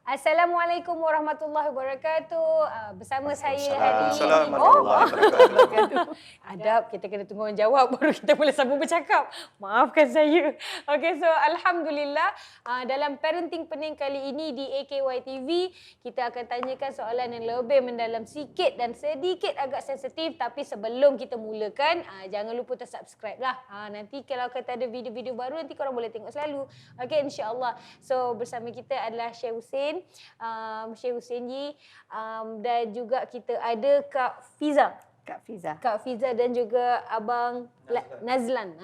Assalamualaikum warahmatullahi wabarakatuh. Bersama saya hari ini. Waalaikumsalam warahmatullahi wabarakatuh. Adab, kita kena tunggu orang jawab baru kita boleh sambung bercakap. Maafkan saya. Okay, so Alhamdulillah dalam Parenting Pening kali ini di AKY TV, kita akan tanyakan soalan yang lebih mendalam sikit dan sedikit agak sensitif. Tapi sebelum kita mulakan, jangan lupa subscribe lah. Nanti kalau kata ada video-video baru, nanti korang boleh tengok selalu. Okay, insyaAllah. So bersama kita adalah Syekh Hussein. Syekh Hussein Yi, dan juga kita ada Kak Fiza. Kak Fiza dan juga Abang Nazlan.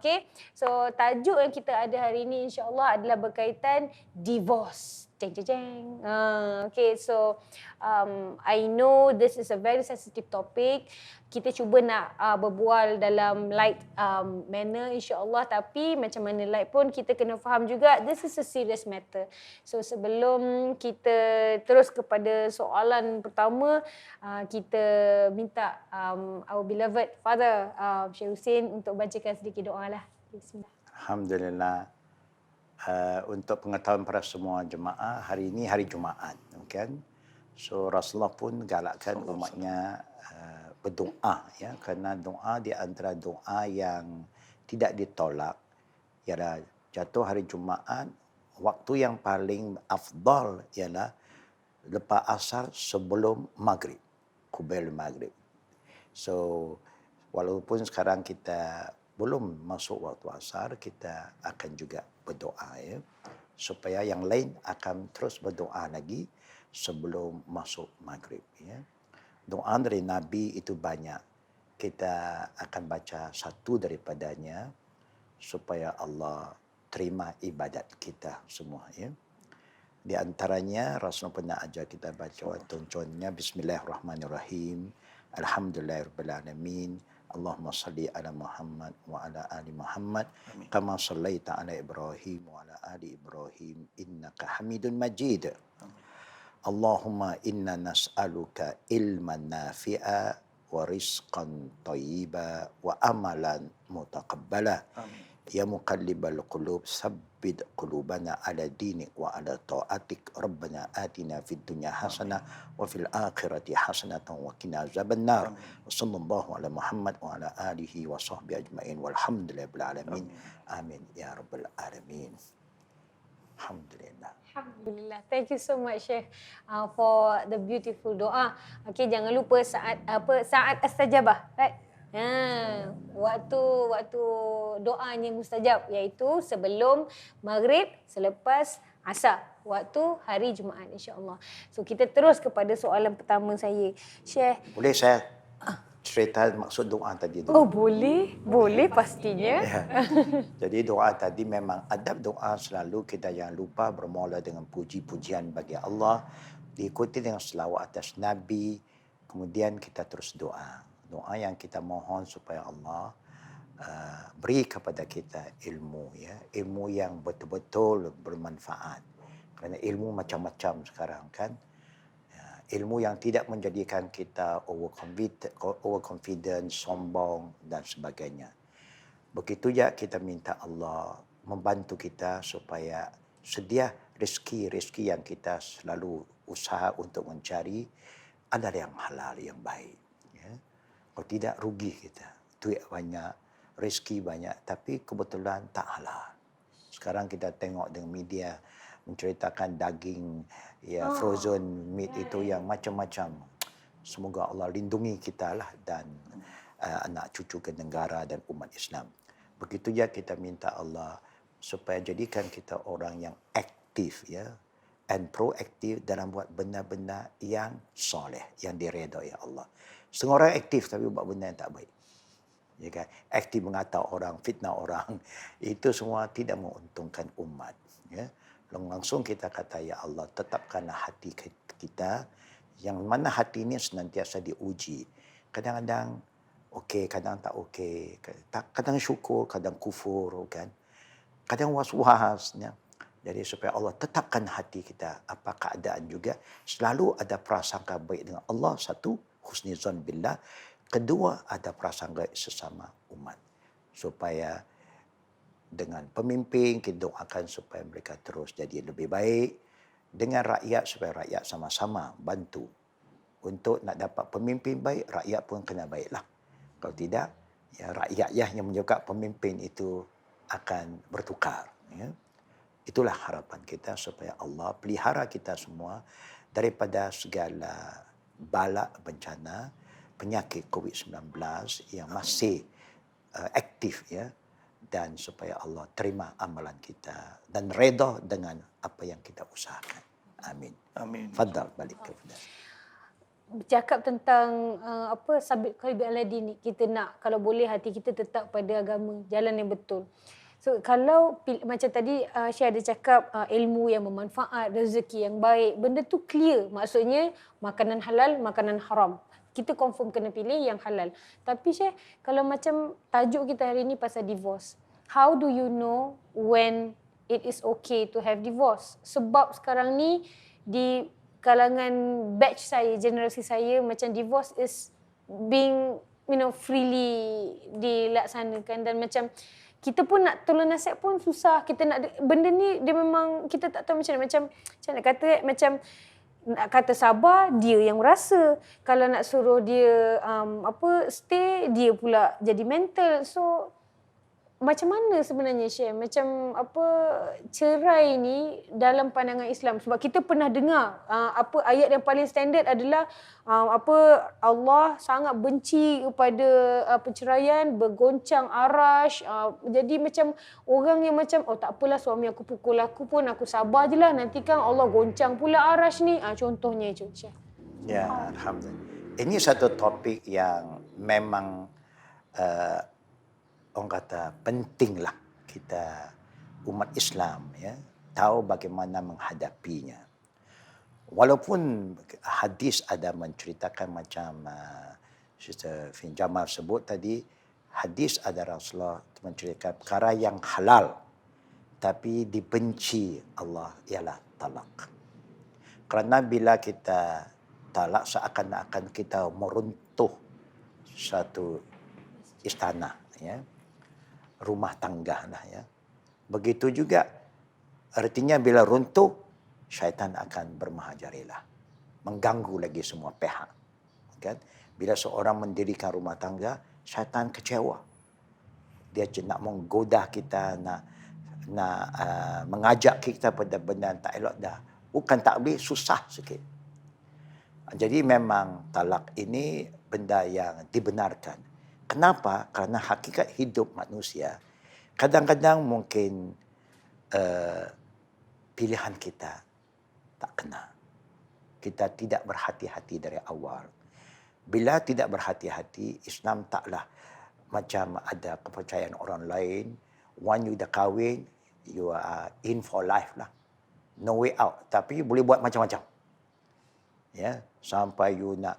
Okay. So tajuk yang kita ada hari ini insya-Allah adalah berkaitan divorce. Jeng jeng jeng. Okay, so I know this is a very sensitive topic. Kita cuba nak berbual dalam light manner insya-Allah, tapi macam mana light pun kita kena faham juga this is a serious matter. So sebelum kita terus kepada soalan pertama, kita minta our beloved father Syekh Hussein untuk bacakan sedikit doa lah. Bismillah. Alhamdulillah. Untuk pengetahuan para semua jemaah, hari ini hari Jumaat, kan? So Rasulullah pun galakkan umatnya berdoa, ya, kerana doa di antara doa yang tidak ditolak. Ialah jatuh hari Jumaat, waktu yang paling afdal ialah lepas asar sebelum maghrib, kubail maghrib. So walaupun sekarang kita belum masuk waktu asar, kita akan juga berdoa, ya, supaya yang lain akan terus berdoa lagi sebelum masuk maghrib, ya. Doa dari Nabi itu banyak. Kita akan baca satu daripadanya supaya Allah terima ibadat kita semua, ya. Di antaranya Rasulullah pernah ajar kita baca contohnya Bismillahirrahmanirrahim. Alhamdulillahirrahmanirrahim. Allahumma salli ala Muhammad wa ala ali Muhammad kama sallaita ala Ibrahim wa ala ali Ibrahim innaka Hamidun Majid. Allahumma inna nas'aluka ilman nafi'a wa rizqan thayyiba wa amalan mutaqabbala. Ya muqallibal qulub sabbit qulubana ala dinik wa ala ta'atik. Rabbana atina fid dunya hasanah wa fil akhirati hasanatan wa qina azabannar. Wa sallallahu ala Muhammad wa ala alihi wa sahbihi ajma'in walhamdulillahi rabbil alamin. Amin ya rabbal alamin. Alhamdulillah. Alhamdulillah. Thank you so much Syekh for the beautiful doa. Okay, jangan lupa saat astajabah, right? Waktu doanya mustajab, iaitu sebelum maghrib, selepas asar, waktu hari Jumaat insya-Allah. So kita terus kepada soalan pertama saya. Syekh, boleh saya cerita maksud doa tadi tu? Oh, boleh pastinya. Ya. Jadi doa tadi memang adab doa selalu kita jangan lupa bermula dengan puji-pujian bagi Allah, diikuti dengan selawat atas Nabi, kemudian kita terus doa. Doa yang kita mohon supaya Allah beri kepada kita ilmu, ya, ilmu yang betul-betul bermanfaat. Kerana ilmu macam-macam sekarang, kan. Ilmu yang tidak menjadikan kita overconfident, sombong dan sebagainya. Begitu juga kita minta Allah membantu kita supaya sedia rezeki yang kita selalu usaha untuk mencari adalah yang halal, yang baik. Ya. Kalau tidak rugi kita. Duit banyak, rezeki banyak, tapi kebetulan tak halal. Sekarang kita tengok dengan media menceritakan daging, ya, frozen meat itu yang macam-macam. Semoga Allah lindungi kita lah dan anak cucu ke negara dan umat Islam. Begitu juga kita minta Allah supaya jadikan kita orang yang aktif, ya, and proaktif dalam buat benda-benda yang soleh, yang diredai Allah. Setengah orang aktif tapi buat benda yang tak baik. Ya, kan? Aktif mengata orang, fitnah orang, itu semua tidak menguntungkan umat, ya. Langsung kita kata, ya Allah, tetapkanlah hati kita, yang mana hati ini senantiasa diuji. Kadang-kadang okey, kadang tak okey, kadang syukur, kadang kufur, kan. Kadang was-was, ya. Jadi supaya Allah tetapkan hati kita, apa keadaan juga, selalu ada prasangka baik dengan Allah, satu, husnizan billah, kedua, ada prasangka sesama umat. Supaya dengan pemimpin, kita doakan supaya mereka terus jadi lebih baik. dengan rakyat supaya rakyat sama-sama bantu. Untuk nak dapat pemimpin baik, rakyat pun kena baiklah. Kalau tidak, ya rakyat yang menyokong pemimpin itu akan bertukar. Ya. Itulah harapan kita supaya Allah pelihara kita semua daripada segala bala bencana, penyakit COVID-19 yang masih aktif, ya, dan supaya Allah terima amalan kita dan redha dengan apa yang kita usahakan. Amin. Amin. Fadal balik kepada. Bercakap tentang sabit qalbi Aladin ni, kita nak kalau boleh hati kita tetap pada agama, jalan yang betul. So kalau macam tadi Syah ada cakap ilmu yang bermanfaat, rezeki yang baik, benda tu clear. Maksudnya makanan halal, makanan haram. Kita confirm kena pilih yang halal. Tapi Syah, kalau macam tajuk kita hari ni pasal divorce, how do you know when it is okay to have divorce? Sebab sekarang ni di kalangan batch saya, generasi saya, macam divorce is being freely dilaksanakan, dan macam kita pun nak tolong nasihat pun susah. Kita nak benda ni dia memang kita tak tahu macam mana. Macam nak kata nak kata sabar, dia yang merasa. Kalau nak suruh dia stay, dia pula jadi mental. So macam mana sebenarnya Syekh? Macam cerai ni dalam pandangan Islam? Sebab kita pernah dengar ayat yang paling standard adalah Allah sangat benci kepada perceraian, bergoncang arash. Jadi macam orang yang macam tak apalah, suami aku pukul aku pun aku sabar je lah, nanti kan Allah goncang pula arash ni. Contohnya itu Syekh. Ya, alhamdulillah. Ini satu topik yang memang orang kata pentinglah kita umat Islam, ya, tahu bagaimana menghadapinya. Walaupun hadis ada menceritakan macam Sister Fin Jamal sebut tadi, hadis ada Rasulullah menceritakan perkara yang halal tapi dibenci Allah ialah talak. Kerana bila kita talak, seakan-akan kita meruntuh satu istana, ya, rumah tangga lah, ya. Begitu juga artinya bila runtuh, syaitan akan bermahajarilah, mengganggu lagi semua pihak. Kan? Bila seorang mendirikan rumah tangga, syaitan kecewa. Dia nak menggoda kita, nak mengajak kita pada benda yang tak elok dah. Bukan tak boleh, susah sikit. Jadi memang talak ini benda yang dibenarkan. Kenapa? Kerana hakikat hidup manusia kadang-kadang mungkin pilihan kita tak kena. Kita tidak berhati-hati dari awal. Bila tidak berhati-hati, Islam taklah macam ada kepercayaan orang lain. Once you dah kahwin, you are in for life lah. No way out. Tapi boleh buat macam-macam. Ya, sampai you nak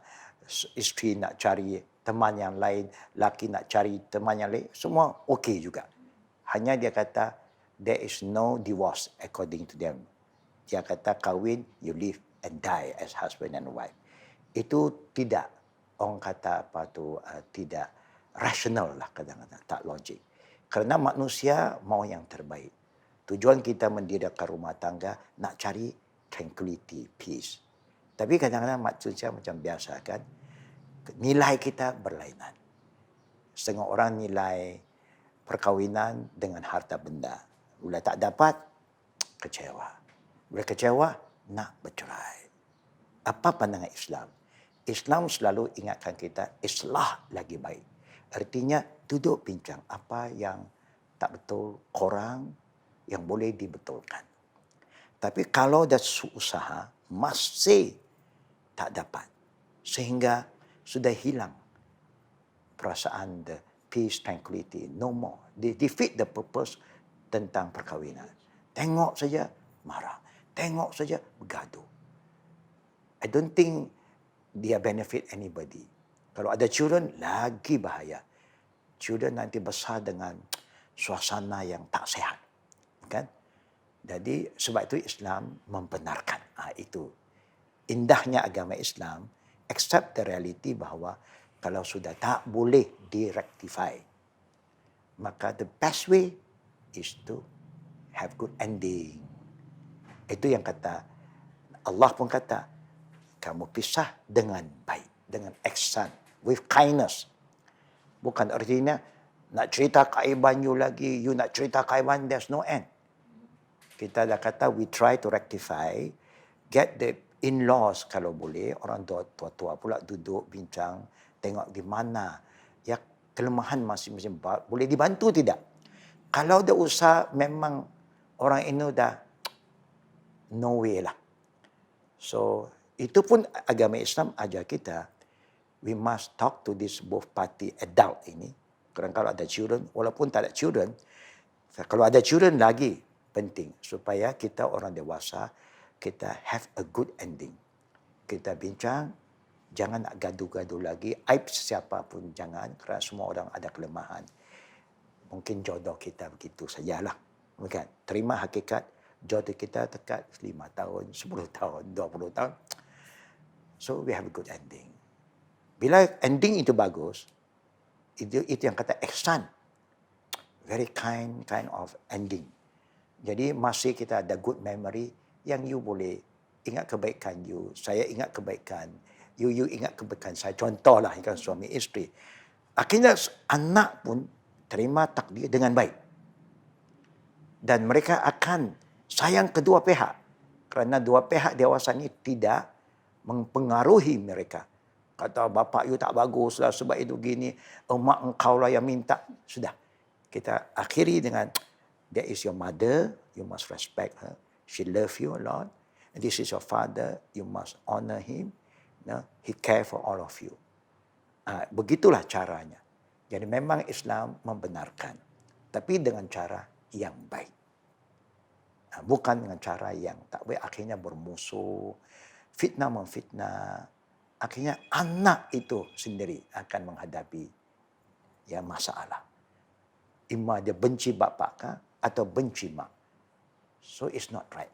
isteri nak cari teman yang lain, laki nak cari teman yang lain, semua okey juga. Hanya dia kata, there is no divorce according to them. Dia kata kahwin, you live and die as husband and wife. Itu tidak, orang kata tidak rasional lah kadang-kadang, tak logik. Kerana manusia mau yang terbaik. Tujuan kita mendirikan rumah tangga, nak cari tranquility, peace. Tapi kadang-kadang manusia macam biasa kan, nilai kita berlainan. Setengah orang nilai perkahwinan dengan harta benda. Bila tak dapat, kecewa. Bila kecewa, nak bercerai. Apa pandangan Islam? Islam selalu ingatkan kita, islah lagi baik. Artinya, duduk bincang apa yang tak betul, korang yang boleh dibetulkan. Tapi kalau dah usaha, masih tak dapat. Sehingga sudah hilang perasaan the peace, tranquility, no more. They defeat the purpose tentang perkahwinan. Tengok saja marah. Tengok saja bergaduh. I don't think dia benefit anybody. Kalau ada children, lagi bahaya. Children nanti besar dengan suasana yang tak sehat. Kan? Jadi sebab itu Islam membenarkan. Itu indahnya agama Islam. Accept the reality bahawa kalau sudah tak boleh directify, maka the best way is to have good ending. Itu yang kata Allah pun kata, kamu pisah dengan baik, dengan ihsan, with kindness. Bukan artinya nak cerita keaiban you lagi, you nak cerita keaiban, there's no end. Kita dah kata we try to rectify, get the in-laws kalau boleh, orang tua-tua pula duduk bincang, tengok di mana ya kelemahan masing-masing, boleh dibantu tidak. Kalau dah usah memang orang ini dah no way lah. So itu pun agama Islam ajar kita, we must talk to this both party adult ini. Kerana kalau ada children, walaupun tak ada children, kalau ada children lagi penting supaya kita orang dewasa, kita have a good ending. Kita bincang, jangan nak gaduh-gaduh lagi, aib siapa pun jangan, kerana semua orang ada kelemahan. Mungkin jodoh kita begitu sajalah. Bukan? Terima hakikat, jodoh kita dekat 5 tahun, 10 tahun, 20 tahun. So we have a good ending. Bila ending itu bagus, itu yang kata ihsan. Very kind of ending. Jadi masih kita ada good memory yang you boleh ingat kebaikan you, saya ingat kebaikan, you ingat kebaikan saya. Contohlah kan suami isteri. Akhirnya anak pun terima takdir dengan baik. Dan mereka akan sayang kedua pihak. Kerana dua pihak dewasa ini tidak mempengaruhi mereka. Kata bapa you tak bagus lah sebab itu gini, emak engkau lah yang minta. Sudah. Kita akhiri dengan, that is your mother, you must respect her. She love you a lot. And this is your father, you must honor him. No? He care for all of you. Begitulah caranya. Jadi memang Islam membenarkan. Tapi dengan cara yang baik. Bukan dengan cara yang tak baik. Akhirnya bermusuh, fitnah memfitnah. Akhirnya anak itu sendiri akan menghadapi ya masalah. Ima dia benci bapa kah atau benci mak. So it's not right.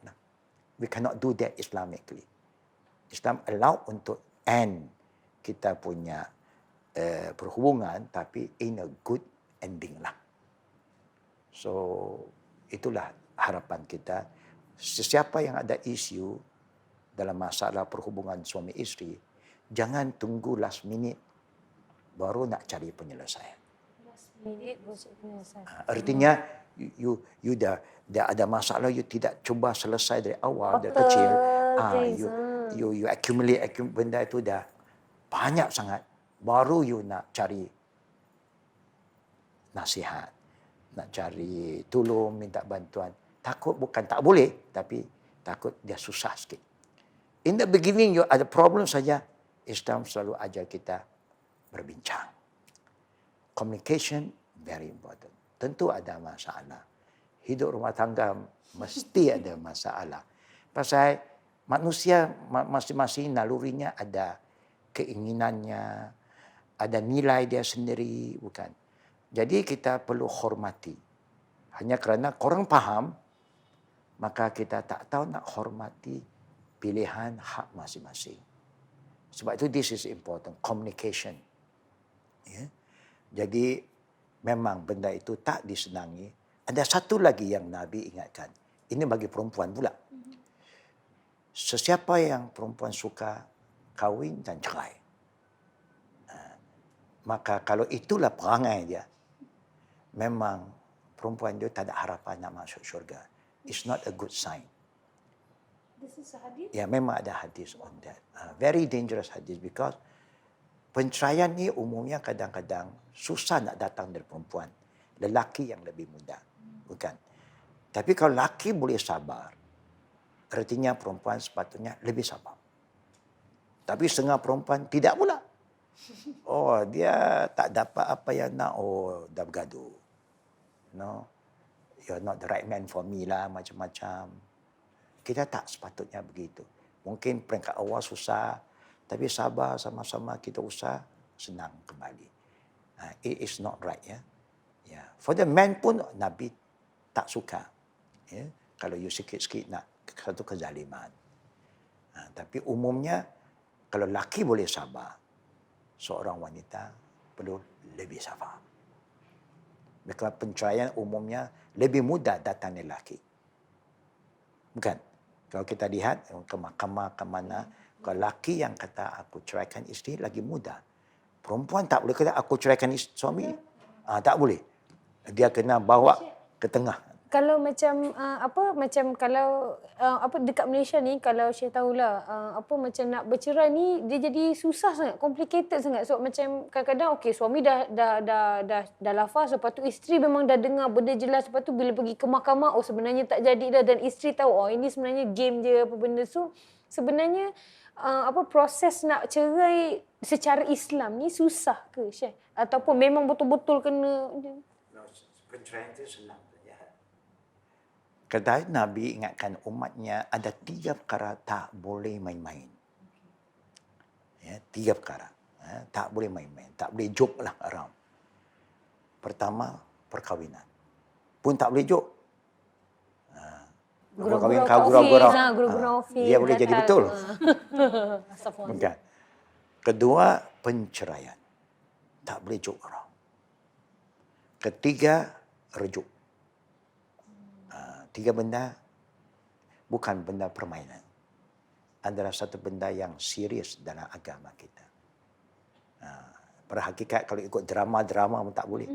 We cannot do that Islamically. Islam allow untuk end kita punya perhubungan tapi in a good ending lah. So itulah harapan kita. Sesiapa yang ada isu dalam masalah perhubungan suami isteri, jangan tunggu last minute baru nak cari penyelesaian. Artinya you dah ada masalah, you tidak cuba selesai dari awal, dari kecil. You accumulate benda itu dah banyak sangat. Baru you nak cari nasihat, nak cari tolong, minta bantuan. Takut bukan tak boleh, tapi takut dia susah sikit. In the beginning you ada problem saja, Islam selalu ajar kita berbincang. Communication very important. Tentu ada masalah. Hidup rumah tangga mesti ada masalah. Pasal manusia masing-masing nalurinya ada keinginannya, ada nilai dia sendiri, bukan. Jadi kita perlu hormati. Hanya kerana korang faham, maka kita tak tahu nak hormati pilihan hak masing-masing. Sebab itu this is important, communication. Ya. Jadi memang benda itu tak disenangi. Ada satu lagi yang Nabi ingatkan. Ini bagi perempuan pula. Sesiapa yang perempuan suka kahwin dan cerai. Maka kalau itulah perangai dia, memang perempuan dia tak ada harapan nak masuk syurga. It's not a good sign. This is a hadith? Ya, memang ada hadis on that. Very dangerous hadis because penceraian ni umumnya kadang-kadang susah nak datang dari perempuan. Lelaki yang lebih muda. Bukan. Tapi kalau lelaki boleh sabar, artinya perempuan sepatutnya lebih sabar. Tapi setengah perempuan tidak pula. Oh, dia tak dapat apa yang nak. Oh, dah bergaduh. No, you're not the right man for me lah, macam-macam. Kita tak sepatutnya begitu. Mungkin peringkat awal susah, tapi sabar sama-sama kita usah senang kembali. It is not right, ya. Yeah. For the man pun Nabi tak suka. Ya. Kalau you sikit-sikit nak satu kezaliman. Tapi umumnya kalau laki boleh sabar, seorang wanita perlu lebih sabar. Maka penceraian umumnya lebih mudah datang dari lelaki. Bukan. Kalau kita lihat ke mahkamah ke mana, kalau lelaki yang kata aku ceraikan isteri lagi muda. Perempuan tak boleh kata aku ceraikan suami. Tak boleh. Dia kena bawa ke tengah. Kalau macam macam kalau dekat Malaysia ni, kalau saya tahulah macam nak bercerai ni dia jadi susah sangat, complicated sangat. So macam kadang-kadang okey, suami dah lafaz, lepas tu isteri memang dah dengar benda jelas, lepas tu bila pergi ke mahkamah sebenarnya tak jadi dah, dan isteri tahu ini sebenarnya game je apa benda. So sebenarnya proses nak cerai secara Islam ni susah ke, Syekh? Ataupun memang betul-betul kena Perceraian itu senang saja. Kata Nabi ingatkan umatnya ada 3 perkara tak boleh main-main. Ya, 3 perkara. Tak boleh main-main. Tak boleh joke lah around. Pertama, perkahwinan. Pun tak boleh joke. Perkahwinan kau gurau-gurau. Dia boleh jadi betul. Bukan. Kedua, penceraian. Tak boleh joke around. Ketiga, rujuk. 3 benda bukan benda permainan. Adalah satu benda yang serius dalam agama kita. Pada hakikat kalau ikut drama-drama pun tak boleh.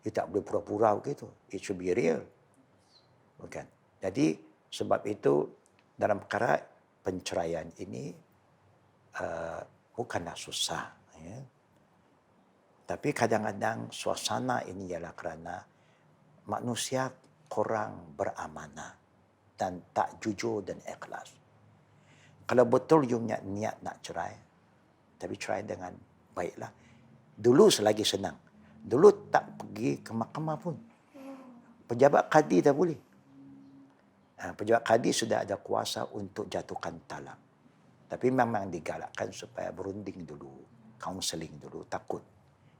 Dia tak boleh pura-pura begitu. It should be real. Bukan. Jadi sebab itu dalam perkara penceraian ini bukanlah susah. Ya. Tapi kadang-kadang suasana ini ialah kerana manusia kurang beramanah dan tak jujur dan ikhlas. Kalau betul you niat nak cerai, tapi cerai dengan baiklah. Dulu selagi senang. Dulu tak pergi ke mahkamah pun. Pejabat kadi dah boleh. Pejabat kadi sudah ada kuasa untuk jatuhkan talak. Tapi memang digalakkan supaya berunding dulu, kaunseling dulu, takut.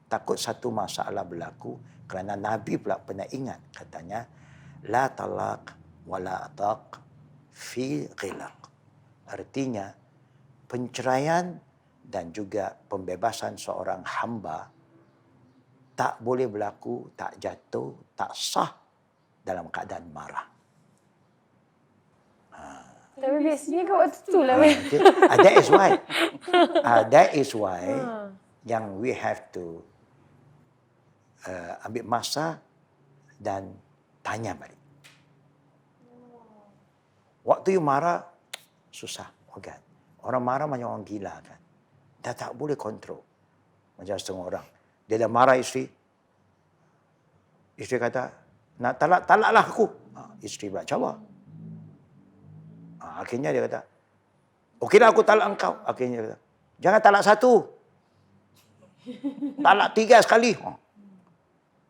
Takut satu masalah berlaku kerana Nabi pula pernah ingat, katanya, la talaq wa la ataq fi ghilaq. Artinya, penceraian dan juga pembebasan seorang hamba tak boleh berlaku, tak jatuh, tak sah dalam keadaan marah. Tapi biasanya kat waktu tu lah. That is why yang we have to ambil masa dan tanya balik. Waktu you marah, susah. Kan? Orang marah macam orang gila kan. Dah tak boleh kontrol. Macam setengah orang. Dia dah marah isteri. Isteri kata, nak talaklah aku. Isteri pula cabar. Akhirnya dia kata, okeylah aku talak engkau. Akhirnya dia kata, jangan talak 1. Talak 3 sekali.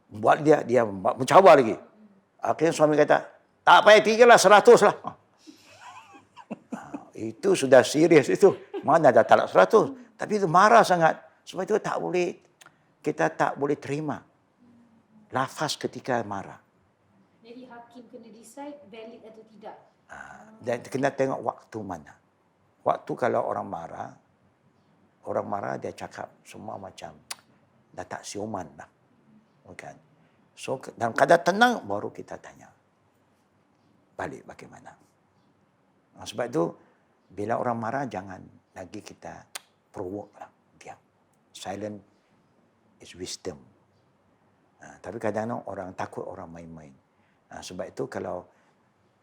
Buat dia mencabar lagi. Akhirnya suami kata, tak payah 3 lah, 100 lah. Itu sudah serius itu. Mana ada talak 100. Tapi itu marah sangat. Sebab itu kita tak boleh terima lafaz ketika marah. Jadi hakim kena decide valid atau tidak. Dan kena tengok waktu mana. Waktu kalau orang marah dia cakap semua macam dah tak siuman lah. Bukan. So dalam keadaan tenang baru kita tanya. Balik bagaimana. Sebab itu bila orang marah jangan lagi kita provoke lah. Diam. Silent is wisdom. Tapi kadang-kadang orang takut orang main-main. Sebab itu kalau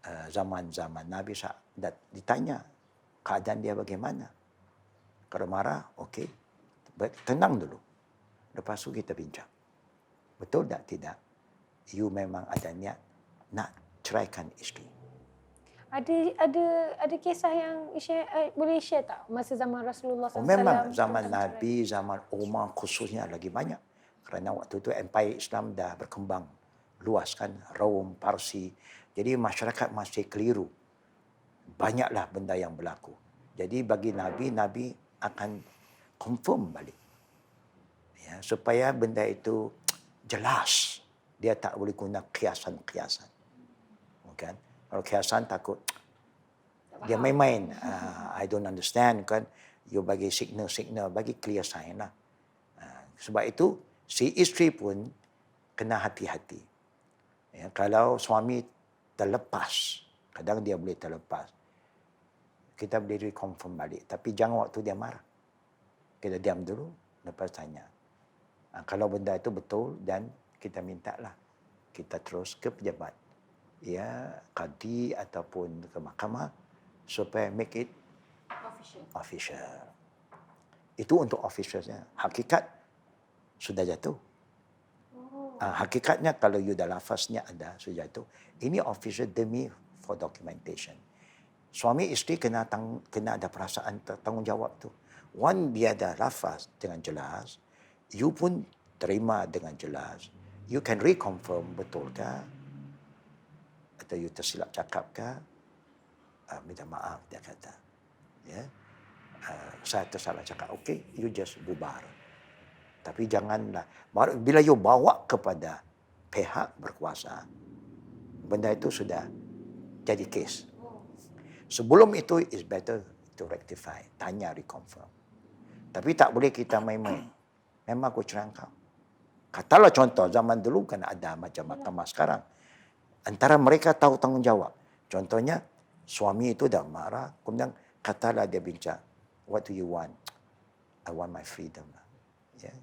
zaman-zaman Nabi ditanya keadaan dia bagaimana. Kalau marah, okey. Tenang dulu. Lepas itu kita bincang. Betul tak tidak? You memang ada niat nak ceraikan isteri. Ada kisah yang boleh share tak masa zaman Rasulullah SAW? Memang zaman Nabi, zaman Umar khususnya lagi banyak. Kerana waktu itu empire Islam dah berkembang luas kan. Rom, Parsi. Jadi masyarakat masih keliru. Banyaklah benda yang berlaku. Jadi bagi Nabi akan confirm balik. Ya, supaya benda itu jelas. Dia tak boleh guna kiasan-kiasan. Bukan? Kalau kiasan takut dia main-main. I don't understand kan. You bagi signal, bagi clear sign lah. Sebab itu si isteri pun kena hati-hati. Ya, kalau suami terlepas, kadang dia boleh terlepas. kita boleh reconfirm balik. Tapi jangan waktu dia marah. Kita diam dulu, lepas tanya. Kalau benda itu betul dan kita mintalah kita terus ke pejabat, ya, qadi ataupun ke mahkamah supaya make it official. Itu untuk officialnya. Hakikat sudah jatuh. Hakikatnya kalau you dah lafaznya ada, sudah jatuh. Ini official demi for documentation. Suami isteri kena ada perasaan tanggungjawab tu. One, dia ada lafaz dengan jelas. You pun terima dengan jelas. You can reconfirm betul ke? Atau you tersilap cakap ke? Minta maaf, dia kata. Ya, saya tersalah cakap. Okay, you just bubar. Tapi janganlah, bila you bawa kepada pihak berkuasa, benda itu sudah jadi kes. Sebelum itu, it's better to rectify. Tanya, reconfirm. Tapi tak boleh kita main-main. Memang aku cerang kau. Katalah contoh, zaman dulu kan ada macam mahkamah sekarang. Antara mereka tahu tanggungjawab. Contohnya, suami itu dah marah. Kemudian katalah dia bincang, what do you want? I want my freedom. Yeah.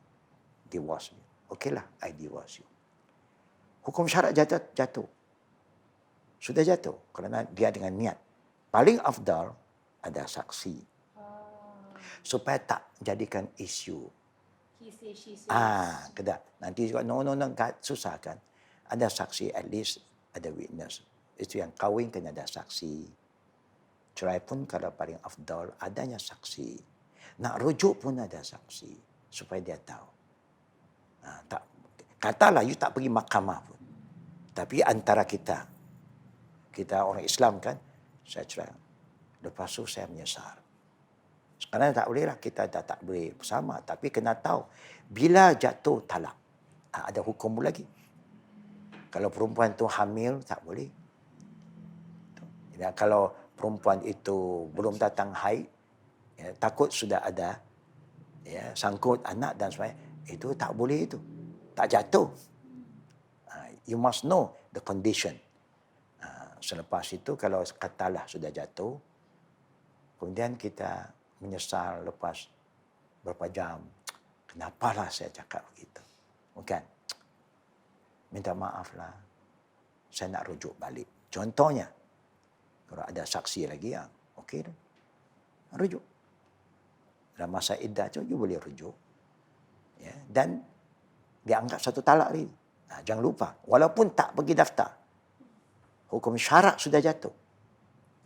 Divorce me. Okeylah, I divorce you. Hukum syarat jatuh. Sudah jatuh kerana dia dengan niat. Paling afdal ada saksi. Supaya tak jadikan isu. Kedak. Nanti juga no, susah kan. Ada saksi, at least ada witness. Itu yang kahwin kena ada saksi. Cerai pun kalau paling afdal adanya saksi. Nak rujuk pun ada saksi supaya dia tahu. Tak, katalah you tak pergi mahkamah pun. Tapi antara kita orang Islam kan, saya cerai. Lepas tu saya menyesal. Sekarang tak boleh lah, kita tak boleh bersama. Tapi kena tahu, bila jatuh talak, ada hukum lagi. Kalau perempuan tu hamil, tak boleh. Dan kalau perempuan itu belum datang haid, ya, takut sudah ada ya, sangkut anak dan sebagainya, itu tak boleh itu. Tak jatuh. You must know the condition. Selepas itu kalau katalah sudah jatuh, kemudian kita menyesal lepas berapa jam. Kenapalah saya cakap begitu. Bukan. Minta maaflah. Saya nak rujuk balik. Contohnya, kalau ada saksi lagi, okey dah. Rujuk. Dalam masa iddah tu, you boleh rujuk. Ya, dan dianggap satu talak lagi. Jangan lupa, walaupun tak pergi daftar, hukum syarat sudah jatuh.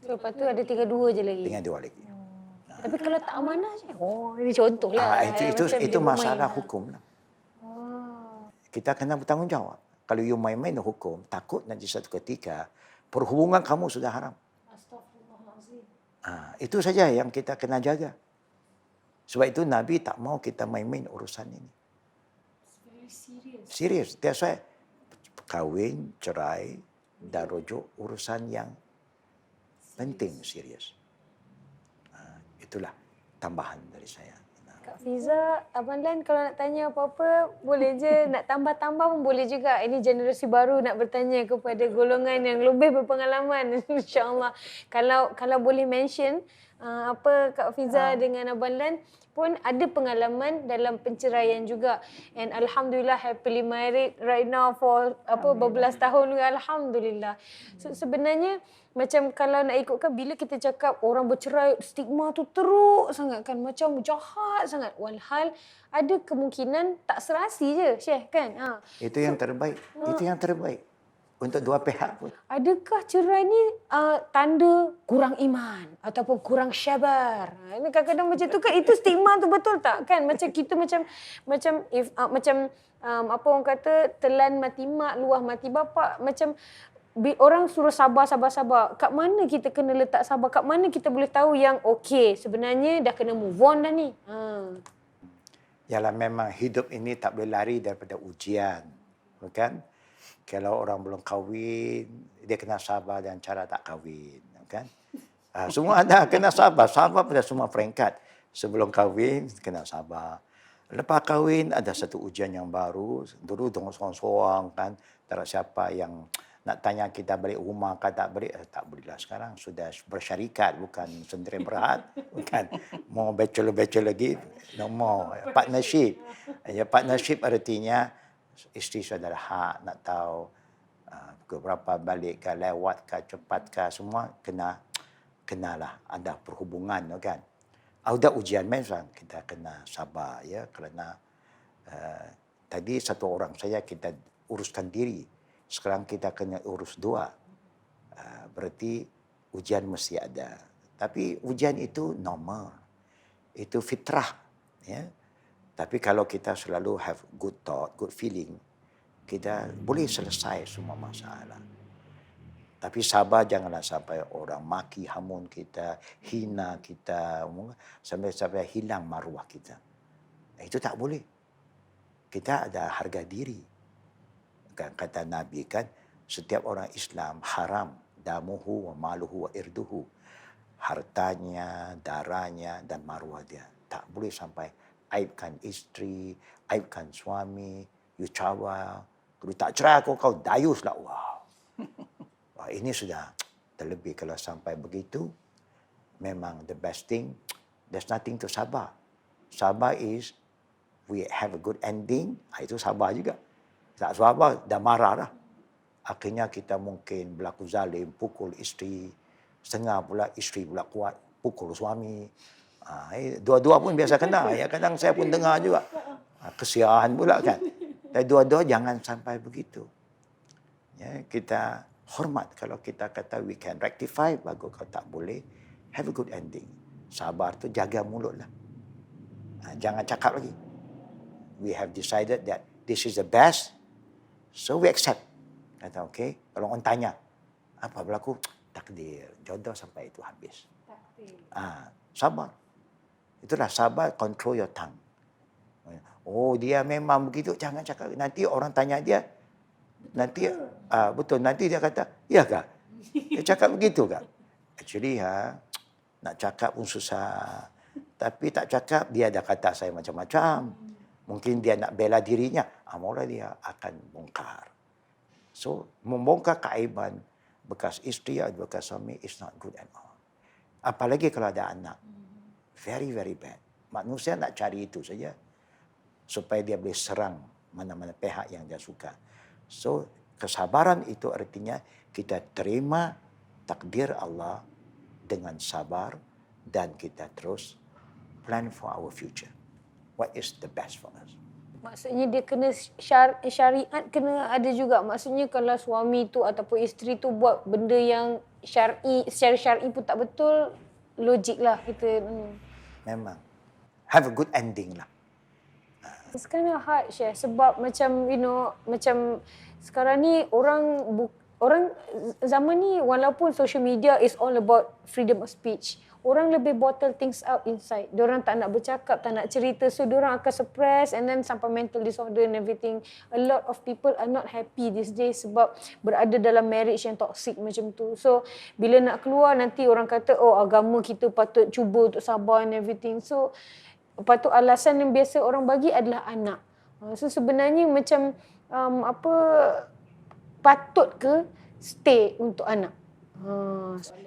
Lepas tu ada tinggal 2 je lagi. Tinggal 2 lagi. Tapi kalau tak amanah je. Ini contoh lah. Itu masalah hukum lah. Kita kena bertanggungjawab. Kalau you main-main hukum, takut nanti satu ketika perhubungan kamu sudah haram. Astaghfirullahalazim. Itu saja yang kita kena jaga. Sebab itu Nabi tak mau kita main-main urusan ini. Serius. That's why kahwin, cerai dan rujuk urusan yang penting, serius. Itulah tambahan dari saya. Kak Fiza, Abang Lan kalau nak tanya apa-apa boleh je, nak tambah-tambah pun boleh juga. Ini generasi baru nak bertanya kepada golongan yang lebih berpengalaman, insya-Allah. Kalau boleh mention apa Kak Fiza dengan Abang Lan pun ada pengalaman dalam penceraian juga, and alhamdulillah happily married right now for berbelas tahun juga, alhamdulillah. So, sebenarnya macam kalau nak ikutkan, bila kita cakap orang bercerai, stigma tu teruk sangat kan, macam jahat sangat. Walhal ada kemungkinan tak serasi je, Syekh kan. Itu yang terbaik. Itu yang terbaik untuk dua pihak pun. Adakah cerai ni tanda kurang iman ataupun kurang syabar? Ini kadang-kadang macam tu kan, itu stigma tu betul tak kan? Macam kita macam apa orang kata, telan mati mak, luah mati bapa, macam orang suruh sabar. Kat mana kita kena letak sabar? Kat mana kita boleh tahu yang okey, sebenarnya dah kena move on dah ni? Yalah, memang hidup ini tak boleh lari daripada ujian. Bukan? Kalau orang belum kahwin, dia kena sabar dan cara tak kahwin. Kan? Semua ada kena sabar. Sabar pada semua peringkat. Sebelum kahwin, kena sabar. Lepas kahwin, ada satu ujian yang baru. Dulu dengan seorang-seorang kan. Tak ada siapa yang nak tanya kita balik rumah ke tak balik, tak bolehlah sekarang. Sudah bersyarikat, bukan sendiri berhad. Bukan mau bachelor lagi. No more. Partnership. Ya, partnership artinya isteri saudara hak nak tahu pukul berapa balik ke, lewat ke, cepat ke, semua kenalah ada perhubungan kan. Ada ujian memang kita kena sabar ya, kerana tadi satu orang saja kita uruskan diri. Sekarang kita kena urus dua. Berarti ujian mesti ada. Tapi ujian itu normal. Itu fitrah. Ya. Tapi kalau kita selalu have good thought, good feeling, kita boleh selesai semua masalah. Tapi sabar, janganlah sampai orang maki, hamun kita, hina kita, sampai hilang maruah kita. Itu tak boleh. Kita ada harga diri. Kan kata Nabi kan, setiap orang Islam haram damuhu wa maluhu wa irduhu. Hartanya, darahnya dan maruah dia. Tak boleh sampai aibkan isteri, aibkan suami, you cawa. Kalau tak cerai kau dayuslah. Wow. Wah, ini sudah terlebih kalau sampai begitu. Memang the best thing, there's nothing to sabar. Sabar is we have a good ending, itu sabar juga. Tak sabar, dah marah dah. Akhirnya kita mungkin berlaku zalim, pukul isteri. Setengah pula isteri pula kuat, pukul suami. Dua-dua pun biasa kena. Ya, kadang saya pun dengar juga. Kesian pula kan. Tapi dua-dua jangan sampai begitu. Ya, kita hormat kalau kita kata we can rectify, bagus. Kalau tak boleh, have a good ending. Sabar tu jaga mulut lah. Jangan cakap lagi. We have decided that this is the best. So we accept. Kata okey, kalau orang tanya, apa berlaku? Takdir, jodoh sampai itu habis. Takdir. Sabar. Itulah sabar, control your tongue. Oh, dia memang begitu, jangan cakap. Nanti orang tanya dia, nanti betul, nanti dia kata, ya kah? Dia cakap begitu kah? Actually nak cakap pun susah. Tapi tak cakap, dia dah kata saya macam-macam. Mungkin dia nak bela dirinya, mula dia akan bongkar. So, membongkar keaiban bekas isteri atau bekas suami is not good at all. Apalagi kalau ada anak. Very, very bad. Manusia nak cari itu saja. Supaya dia boleh serang mana-mana pihak yang dia suka. So, kesabaran itu artinya kita terima takdir Allah dengan sabar dan kita terus plan for our future. What is the best for us? Maksudnya dia kena syariat kena ada juga. Maksudnya kalau suami tu ataupun isteri tu buat benda yang secara syar'i pun tak betul, logik lah kita. Memang. Have a good ending lah. It's kind of hard, Syekh. Sebab macam, macam sekarang ni orang zaman ni walaupun social media is all about freedom of speech. Orang lebih bottle things up inside. Diorang tak nak bercakap, tak nak cerita. So, diorang akan suppress and then sampai mental disorder and everything. A lot of people are not happy these days sebab berada dalam marriage yang toxic macam tu. So, bila nak keluar nanti orang kata, oh agama kita patut cuba untuk sabar and everything. So, patut alasan yang biasa orang bagi adalah anak. So, sebenarnya macam, patut ke stay untuk anak?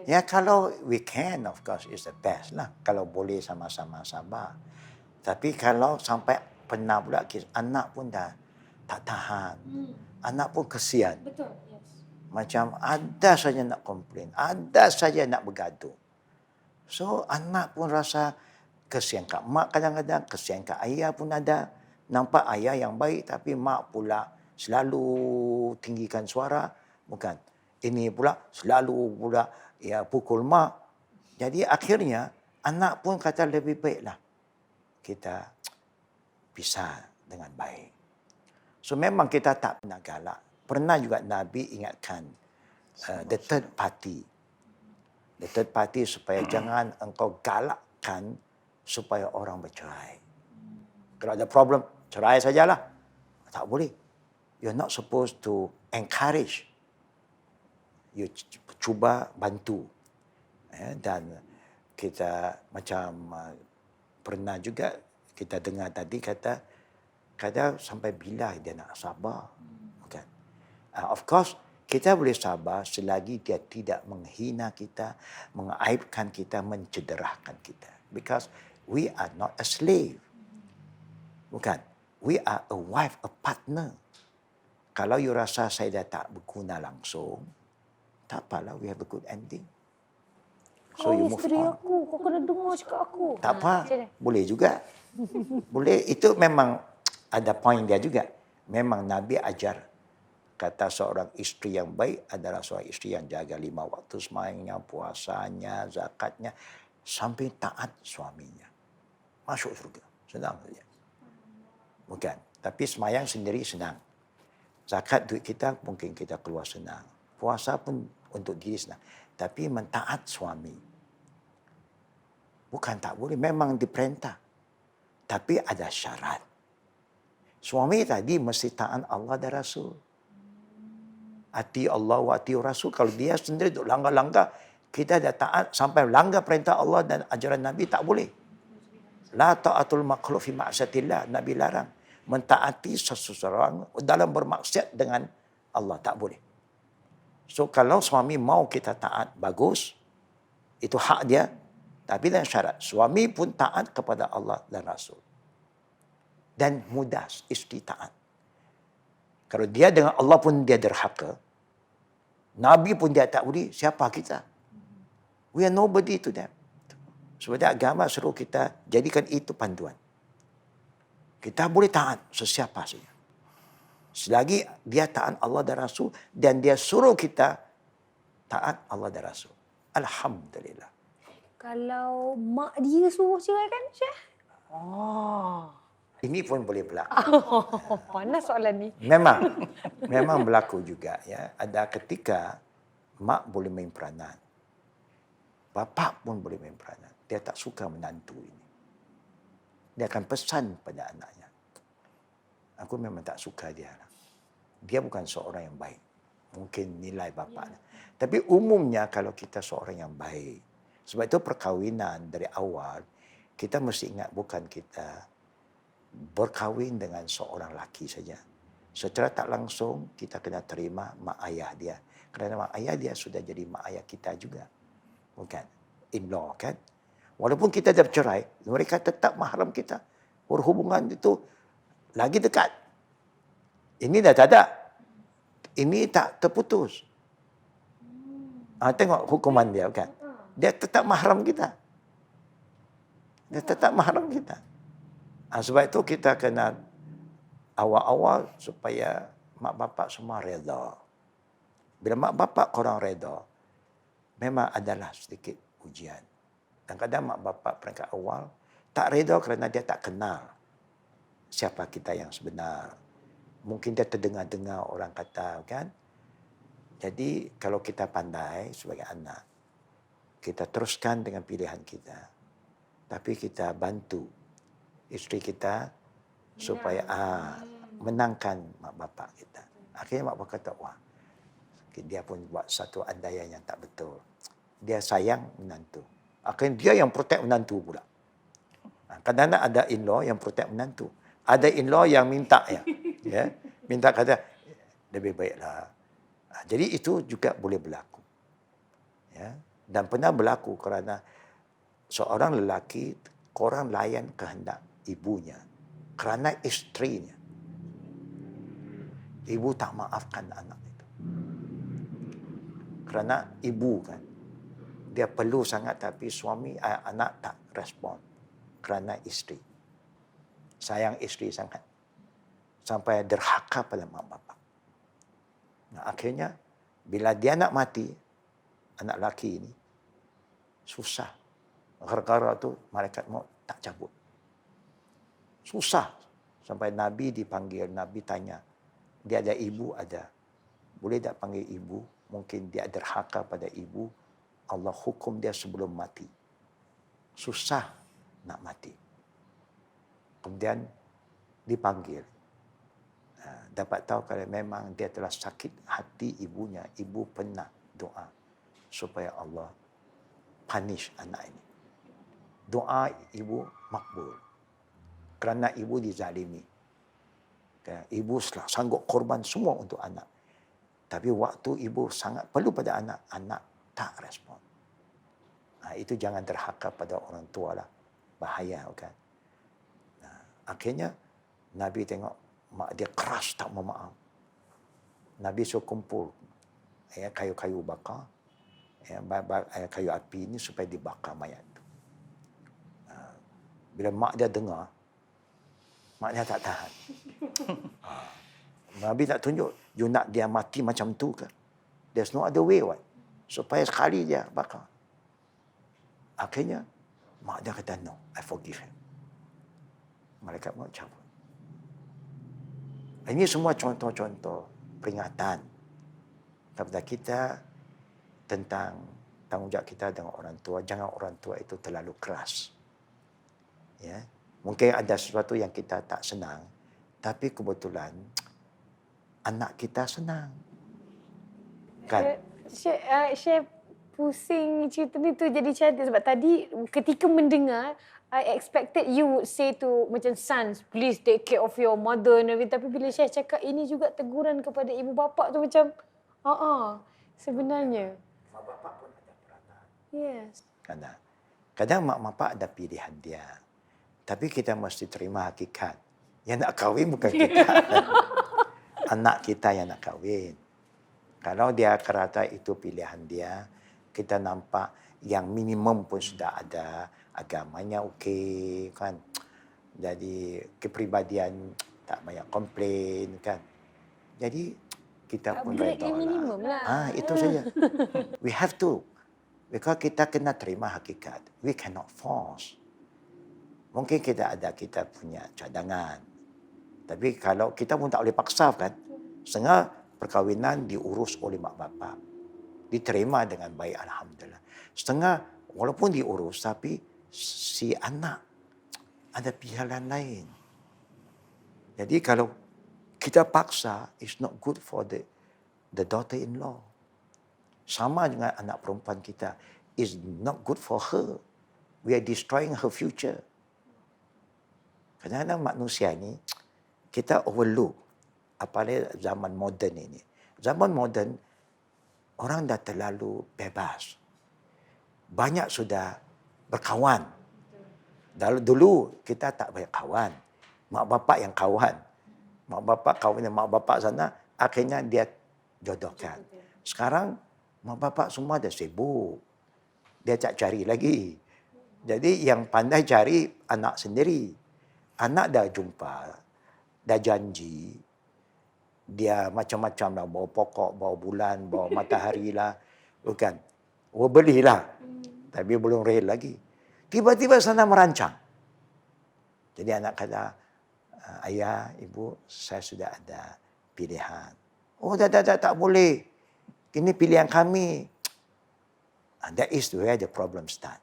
Ya, kalau we can, of course, is the best lah. Kalau boleh sama-sama sabar. Tapi kalau sampai pernah pula, anak pun dah tak tahan. Anak pun kesian. Betul, yes. Macam ada saja nak komplain, ada saja nak bergaduh. So, anak pun rasa kesian kat mak kadang-kadang, kesian kat ayah pun ada. Nampak ayah yang baik, tapi mak pula selalu tinggikan suara. Bukan. Ini pula selalu pula pukul mak. Jadi akhirnya anak pun kata lebih baiklah kita pisah dengan baik. So memang kita tak pernah galak. Pernah juga Nabi ingatkan the third party. The third party supaya jangan engkau galakkan supaya orang bercerai. Kalau ada problem, cerai sajalah. Tak boleh. You're not supposed to encourage. You cuba bantu. Dan kita macam pernah juga kita dengar tadi kata sampai bila dia nak sabar. Kan? Of course, Kita boleh sabar selagi dia tidak menghina kita, mengaibkan kita, mencederahkan kita. Because we are not a slave. Bukan. We are a wife, a partner. Kalau you rasa saya dah tak berguna langsung, tak apalah, we have a good ending. So Kau you ni move isteri on. aku, kau kena dengar cakap aku. Tak apa, Macam mana? boleh juga. Boleh, itu memang ada point dia juga. Memang Nabi ajar, kata seorang isteri yang baik adalah seorang isteri yang jaga 5 waktu semayangnya, puasanya, zakatnya, sampai taat suaminya. Masuk surga. Senang saja. Bukan. Tapi semayang sendiri senang. Zakat duit kita mungkin kita keluar senang. Puasa pun untuk diri senang. Tapi mentaat suami. Bukan tak boleh. Memang diperintah. Tapi ada syarat. Suami tadi mesti taat Allah dan Rasul. Ati Allah wa ati Rasul. Kalau dia sendiri duk langgar-langgar, kita dah taat sampai langgar perintah Allah dan ajaran Nabi, tak boleh. La ta'atul makhluk fi ma'asyatillah. Nabi larang. Mentaati seseorang dalam bermaksiat dengan Allah. Tak boleh. So kalau suami mau kita taat, bagus. Itu hak dia. Tapi dengan syarat. Suami pun taat kepada Allah dan Rasul. Dan mudah isteri taat. Kalau dia dengan Allah pun dia derhaka, Nabi pun dia tak boleh, siapa kita? We are nobody to them. Sebab itu agama suruh kita jadikan itu panduan. Kita boleh taat sesiapa saja. Selagi dia taat Allah dan Rasul dan dia suruh kita taat Allah dan Rasul. Alhamdulillah. Kalau mak dia suruh ceraikan, Syekh? Oh. Ini pun boleh berlaku. Panas soalan ni. Memang berlaku juga ya. Ada ketika mak boleh main peranan. Bapa pun boleh main peranan. Dia tak suka menantu ini. Dia akan pesan pada anaknya. Aku memang tak suka dia. Dia bukan seorang yang baik. Mungkin nilai bapaknya. Tapi umumnya kalau kita seorang yang baik. Sebab itu perkahwinan dari awal, kita mesti ingat bukan kita berkahwin dengan seorang lelaki saja. Secara tak langsung kita kena terima mak ayah dia. Kerana mak ayah dia sudah jadi mak ayah kita juga. Bukan? In-law kan? Walaupun kita dah bercerai, mereka tetap mahram kita. Berhubungan itu lagi dekat. Ini dah tak ada. Ini tak terputus. Tengok hukuman dia kan? Dia tetap mahram kita. Dia tetap mahram kita. Sebab itu kita kena awal-awal supaya mak bapak semua reda. Bila mak bapak korang reda, memang adalah sedikit ujian. Kadang-kadang mak bapak peringkat awal tak reda kerana dia tak kenal siapa kita yang sebenar. Mungkin dia terdengar-dengar orang kata kan. Jadi kalau kita pandai sebagai anak, kita teruskan dengan pilihan kita. Tapi kita bantu isteri kita supaya menangkan mak bapak kita. Akhirnya mak bapak kata, wah, dia pun buat satu andaian yang tak betul. Dia sayang menantu. Akhirnya dia yang protect menantu pula. Kadang-kadang ada in-law yang protect menantu. Ada in-law yang minta ya. Minta kata, lebih baiklah. Jadi itu juga boleh berlaku. Ya. Dan pernah berlaku kerana seorang lelaki, korang layan kehendak ibunya kerana isterinya. Ibu tak maafkan anak itu. Kerana ibu kan, dia perlu sangat tapi suami, anak tak respon. Kerana isteri. Sayang isteri sangat. Sampai derhaka pada mak bapak. Nah, akhirnya, bila dia nak mati, anak lelaki ini, susah. Gara-gara tu, malaikat maut tak cabut. Susah. Sampai Nabi dipanggil, Nabi tanya, dia ada ibu? Ada. Boleh tak panggil ibu? Mungkin dia derhaka pada ibu. Allah hukum dia sebelum mati. Susah nak mati. Kemudian dipanggil. Dapat tahu kalau memang dia telah sakit hati ibunya. Ibu pernah doa supaya Allah punish anak ini. Doa ibu makbul. Kerana ibu dizalimi. Ibu sanggup korban semua untuk anak. Tapi waktu ibu sangat perlu pada anak, anak tak respon. Itu jangan derhaka pada orang tua lah. Bahaya kan. Akhirnya Nabi tengok mak dia keras tak mau maaf. Nabi suruh kumpul kayu-kayu bakar, kayu api ini supaya dibakar mayat tu. Bila mak dia dengar, mak dia tak tahan. Nabi tak tunjuk, you nak dia mati macam tu ke? There's no other way, what? Supaya sekali dia bakar. Akhirnya, mak dia kata, no, I forgive him. Malaikat maut cabut. Ini semua contoh-contoh peringatan kepada kita tentang tanggungjawab kita dengan orang tua. Jangan orang tua itu terlalu keras. Ya, mungkin ada sesuatu yang kita tak senang, tapi kebetulan anak kita senang. Kan? Chef pusing cerita ni tu jadi cantik sebab tadi ketika mendengar I expected you would say to macam sons, please take care of your mother and everything. Tapi bila Chef cakap ini juga teguran kepada ibu bapa tu macam sebenarnya. Mak bapak pun ada peranan. Yes. Kadang mak bapak ada pilihan dia. Tapi kita mesti terima hakikat. Yang nak kahwin bukan kita. Anak kita yang nak kahwin. Kalau dia kata itu pilihan dia, kita nampak yang minimum pun sudah ada. Agamanya okey kan. Jadi kepribadian tak banyak komplain kan. Jadi kita pun Upgrade yang minimum lah. Itu saja. We have to. Because kita kena terima hakikat. We cannot force. Mungkin kita punya cadangan. Tapi kalau kita pun tak boleh paksa kan. Setengah perkahwinan diurus oleh mak bapak. Diterima dengan baik, alhamdulillah. Setengah walaupun diurus tapi si anak ada pilihan lain. Jadi kalau kita paksa, it's not good for the daughter-in-law. Sama dengan anak perempuan kita, is not good for her. We are destroying her future. Kadang-kadang manusia ni kita overlook, apalagi zaman moden ini. Zaman moden orang dah terlalu bebas. Banyak sudah berkawan. Dulu kita tak banyak kawan. Mak bapak yang kawan. Mak bapak kawan dengan mak bapak sana, akhirnya dia jodohkan. Sekarang mak bapak semua dah sibuk. Dia tak cari lagi. Jadi yang pandai cari anak sendiri. Anak dah jumpa, dah janji. Dia macam-macam lah. Bawa pokok, bawa bulan, bawa matahari lah. Bukan. Belilah. Tapi belum real lagi. Tiba-tiba sana merancang. Jadi anak kata, ayah, ibu, saya sudah ada pilihan. Oh, tak boleh. Ini pilihan kami. That is where the problem start.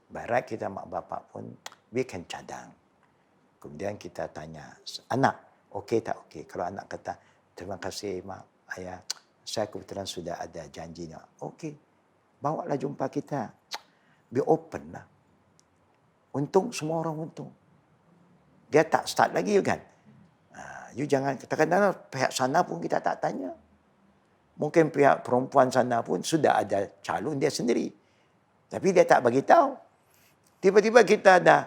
By right, kita mak bapak pun, we can cadang. Kemudian kita tanya, anak, okey tak okey? Kalau anak kata, terima kasih mak, ayah, saya kebetulan sudah ada janjinya. Okey, bawalah jumpa kita. Be open lah. Untung, semua orang untung. Dia tak start lagi kan? You jangan, kadang-kadang pihak sana pun kita tak tanya. Mungkin pihak perempuan sana pun sudah ada calon dia sendiri. Tapi dia tak bagi tahu. Tiba-tiba kita dah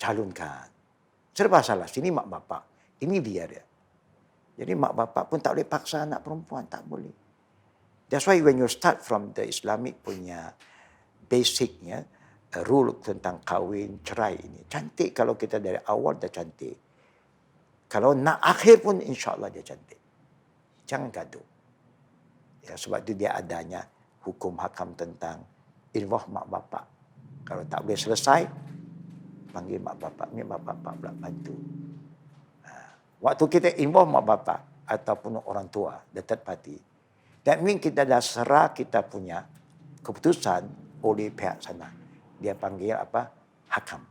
calonkan. Serba salah. Sini mak bapak. Ini dia. Jadi mak bapak pun tak boleh paksa anak perempuan. Tak boleh. That's why when you start from the Islamic punya basicnya, rule tentang kahwin, cerai ini. Cantik kalau kita dari awal dah cantik. Kalau nak akhir pun insyaAllah dia cantik. Jangan gaduh. Ya, sebab itu dia adanya hukum hakam tentang involve mak bapak. Kalau tak boleh selesai, panggil mak bapak. Mak bapak pula bantu. Waktu kita involve mak bapak ataupun orang tua, the third party, that means kita dah serah kita punya keputusan oleh pihak sana. Dia panggil apa? Hakam.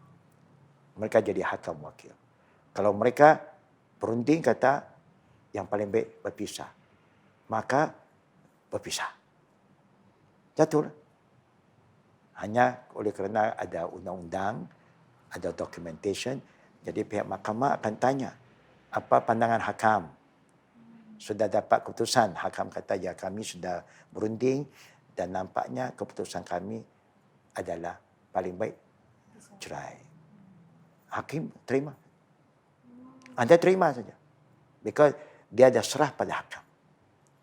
Mereka jadi hakam wakil. Kalau mereka berunding kata yang paling baik berpisah, maka berpisah. Jatuh. Hanya oleh kerana ada undang-undang, ada documentation, jadi pihak mahkamah akan tanya, apa pandangan hakam? Sudah dapat keputusan. Hakam kata, ya kami sudah berunding dan nampaknya keputusan kami adalah paling baik cerai. Hakim terima. Anda terima saja. Because dia dah serah pada hakam.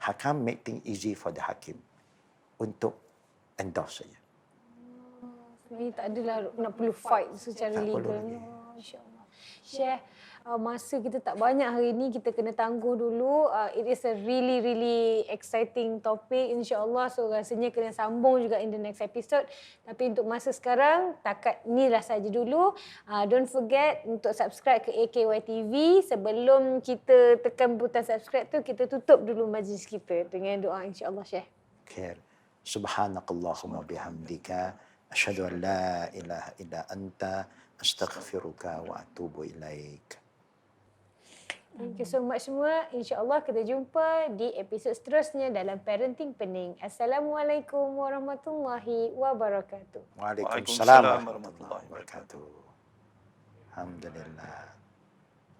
Hakam make things easy for the hakim untuk endorse saja. Sebenarnya tak adalah nak perlu fight secara Tak perlu legal. lagi. Oh, InsyaAllah. Syekh, masa kita tak banyak hari ini, kita kena tangguh dulu. It is a really, really exciting topic insyaAllah. So rasanya kena sambung juga in the next episode. Tapi untuk masa sekarang, takat ni lah saja dulu. Don't forget untuk subscribe ke AKY TV. Sebelum kita tekan butang subscribe tu, kita tutup dulu majlis kita dengan doa insyaAllah Syekh. Khair. Subhanakallahumma bihamdika asyhadu an la ilaha illa anta astaghfiruka wa atubu ilaik. Thank you so much semua. InsyaAllah kita jumpa di episod seterusnya dalam Parenting Pening. Assalamualaikum warahmatullahi wabarakatuh. Waalaikumsalam Waalaikumsalam warahmatullahi wabarakatuh. Alhamdulillah.